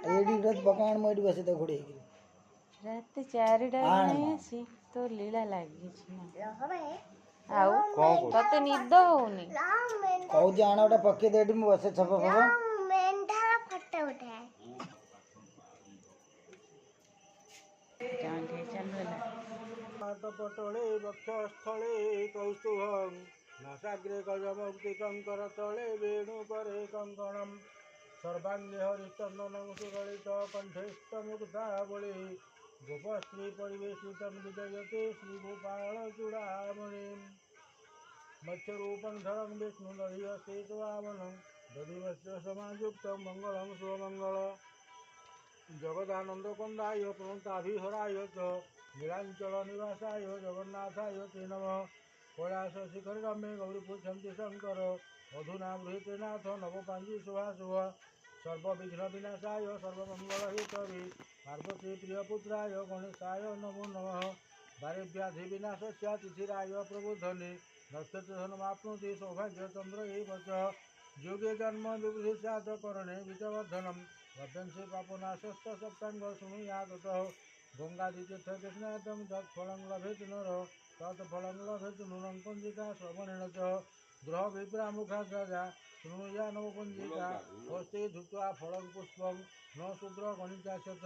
AD रथ पकाण म AD बसे तो घोड़े रात 4टा आसी तो लीला लागी आउ तते निद होनी कहू जाना ओटा पके दे एडी म बसे छप फप मेंढा फटे उठे पटले वक्षस्थले कौस्तुभं नासाग्रे गजमुक्तिकं करतले वेणुकरे कङ्कणं सर्वाङ्गे हरिचन्दनं सुललित कण्ठस्थमुग्धावळि गोपस्त्री परिवेशितं विजयते श्रीगोपालचूडामणिं मत्स्यरूपं धरं विष्णुदधिहस्ते वामनं दधिमत्स्य समायुक्तं मङ्गलं स्वमङ्गल जगदानन्दकन्दाय प्रणताभिहराय च नीलाञ्चल निवासाय जगन्नाथाय ते नमः कैलास शिखर रम्ये गौरीपुच्छन्ति शङ्कर अधुना गृहीते नाथ नवपाञ्जी शुभाशुभ सर्वविघ्न विनाशाय सर्वमङ्गलहेतवे पार्वती प्रियपुत्राय गणेशाय नमो नमः दारिव्याधि विनाशस्य तिथिराय प्रबोधने नक्षत्रधनमाप्नोति सौभाग्यचन्द्र एव च योगे जन्म विबुधि स्यात् करणे विजयवर्धनम् वदंसे पापनाशस्त सप्तांग शृणुयादतः गंगादितीर्थकृष्णातं तत्फलं लभेत नर तत्फलं लभेत नूनं पञ्जिका श्रवणेन च ग्रह विप्रामुखाग्रजा शृणुया नवपञ्जिका हस्ते धृत्वा फलं पुष्पं न शूद्र गणिताशत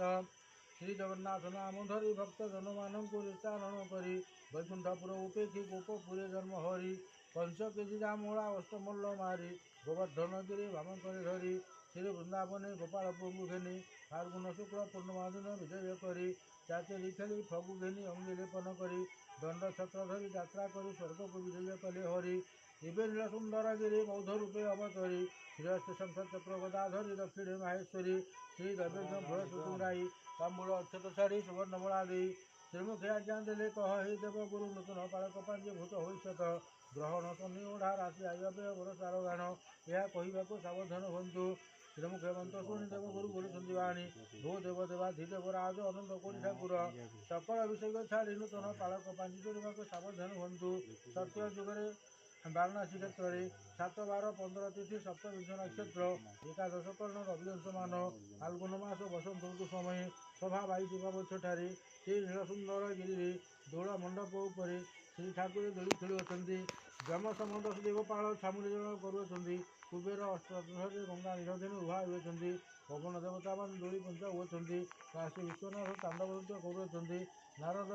श्रीजगन्नाथ नाम धरि भक्तजनमानंकु विस्तारण करी वैकुंठपुर उपेक्षी गोपपुरे जन्म हरि पंच केजी जामूला अष्टमल्ल मारी गोवर्धन गिरी वामन करे धरी श्री वृंदावने गोपालपुर मुघेनी फाल्गुन शुक्ल पूर्णिमा दिन विजय करी चाचेरी खेली फगु घेनी अंगी लेपन करी दंड छत्र धरी यात्रा करी स्वर्गको विजय कले हरि इबे नील सुंदर गिरी बौद्ध रूपे अवतरी श्रीहस्त शंख चक्र गदाधरी दक्षिणे माहेश्वरी श्री दैवेन्द्र भय सुतुराई तांबूल अक्षत छाड़ी सुवर्णमला देई श्रीमुखे आज्ञा देले कह हे देव गुरु नूतन पालक पांजे भूत होइसत ग्रहण शनि ओढ़ा राशि आयव्यय वर्ष आरोहण यह कहवाक सावधान हूँ श्रीमुखे मंत्र शुणी देव गुरु गुरु संजीवाणी भू देव देवाधिदेव राज अनंत कोटि ठाकुर सकल विषय छाड़ी नूतन पालक पांजी चढ़वाक सावधान हूँ सत्य जुगे वाराणसी क्षेत्र में 7, 12, 15 तिथि सप्तविंश नक्षत्र एकादश कर्ण रविंशमान फाल्गुन मास बसंत ऋतु समय सभा 22 पावछठारे श्री नीलसुंदर गिरी दोल मंडप उपर श्री ठाकुर दोली खेलुंट जम समद देवपाल छामुरी करुँच कुबेर अष्टधरे गंगा निरधन उभा होती पवन देवता मान दोली पंचा होती काशी विश्वनाथ तांडव नृत्य करुँच नारद